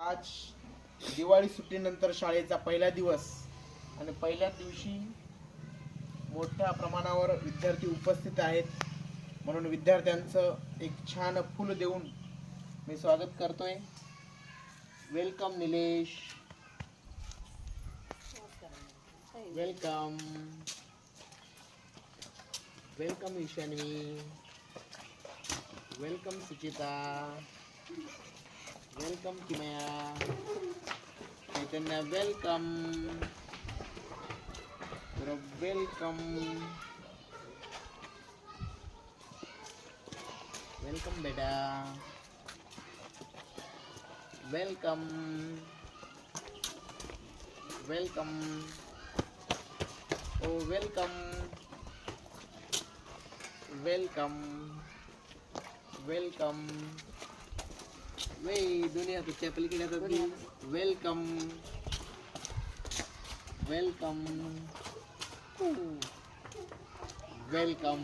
आज दिवाळी सुट्टीनंतर शाळेचा पहिला दिवस आणि पहिल्या दिवशी मोठ्या प्रमाणावर विद्यार्थी उपस्थित आहेत, म्हणून विद्यार्थ्यांचं एक छान फूल देऊन मी स्वागत करतोय. Welcome Nilesh, welcome welcome Ishanvi, welcome Suchita, welcome Kimaya, Chaitanya welcome, welcome welcome बेटा, वेलकम वेलकम ओ वेलकम वेलकम वेलकम वे दुनिया तुझ्या पलीकडे जातात. Welcome welcome welcome